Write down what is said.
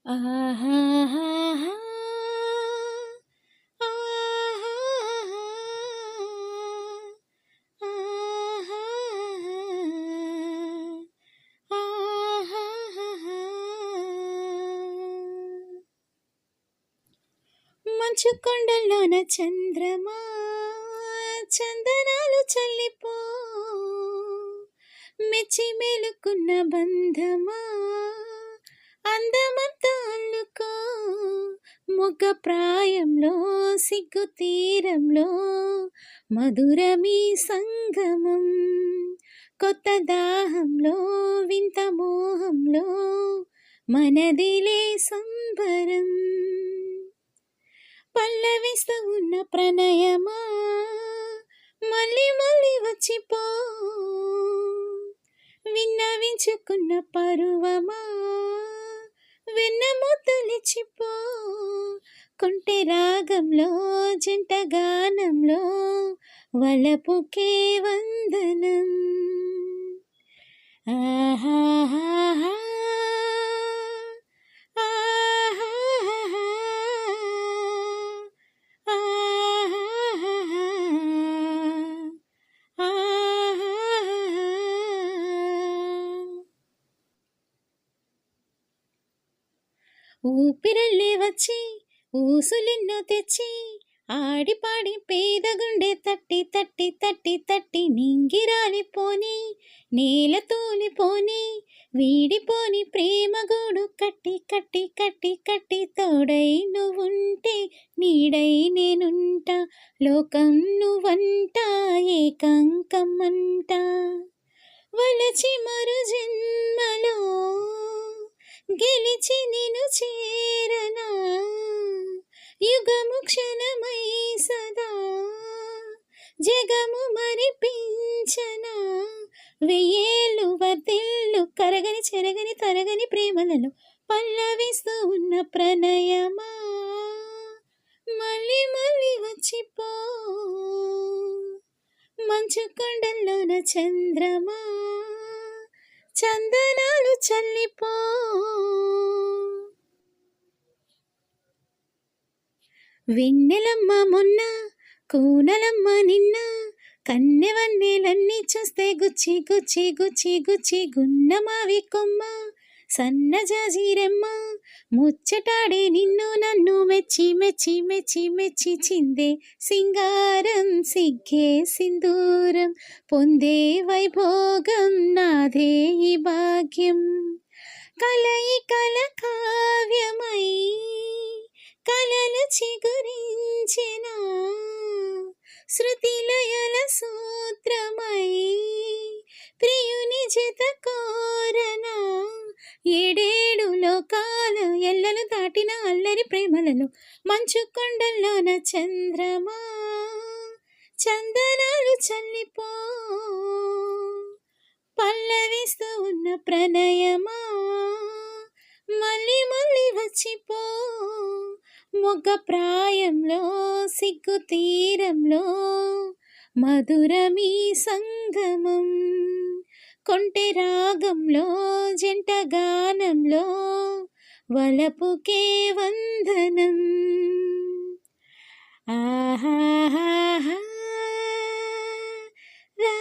ఆహాహాహా! ఆహాహాహా! ఆహాహాహా! మంచు కొండల్లోన చంద్రమా చందనాలు చల్లిపో మెచ్చి మేలుకున్న బంధమా అందమంతా అల్లుకో మొగ్గ ప్రాయంలో సిగ్గు తీరంలో మధురమీ సంగమం కొత్త దాహంలో వింత మోహంలో మనదిలే సంబరం పల్లవిస్తూ ఉన్న ప్రణయమా మళ్ళీ మళ్ళీ వచ్చిపో విన్నవించుకున్న పరువమా వెన్న ముద్దలిచ్చిపో కొంటె రాగంలో జంట గానంలో వలపుకే వందనం ఆహాహాహా ఊపిరల్లే వచ్చి ఊసులెన్నో తెచ్చి ఆడిపాడి పేదగుండె తట్టి తట్టి తట్టి తట్టి నింగిరాలిపోని నేలతోలిపోని వీడిపోని ప్రేమగూడు కట్టి కట్టి కట్టి కట్టి తోడై నువ్వుంటే నీడై నేనుంటా లోకం నువ్వంట ఏకంకమ్మంట వలచి మరు జన్మలో గెలిచి నిన్ను చేరనా యుగము క్షణమై సదా జగము మరిపించనా వెయ్యేళ్ళు వర్ధిల్లు కరగని చెరగని తరగని ప్రేమలలో పల్లవిస్తూ ఉన్న ప్రణయమా మళ్ళీ మళ్ళీ వచ్చిపో మంచు కొండల్లోన చంద్రమా చందనాలు చల్లిపో వెన్నెలమ్మ మొన్న కూనలమ్మ నిన్న కన్నెవన్నెలన్నీ చూస్తే గుచ్చి గుచ్చి గుచ్చి గుచ్చి గున్నమావి కొమ్మ సన్నజాజీరెమ్మ ముచ్చటాడే నిన్ను నన్ను మెచ్చి మెచ్చి మెచ్చి మెచ్చి చిందే సింగారం సిగ్గే సింధూరం పొందే వైభోగం నాదే ఈ భాగ్యం కలయికల కావ్యమై కలలు చిగురించిన శృతిలయల సూత్రమై ప్రియుని జత కోరన ఏడేడు లోకాల ఎల్లలు దాటిన అల్లరి ప్రేమలలో మంచు కొండల్లోన చంద్రమా చందనాలు చల్లిపో పల్లవిస్తూ ఉన్న ప్రణయమా మళ్ళీ మళ్ళీ వచ్చిపో మొగ్గ ప్రాయంలో సిగ్గు తీరంలో మధురమీ సంగమం కొంటె రాగంలో జంట గానంలో వలపుకే వందనం ఆహాహాహా రా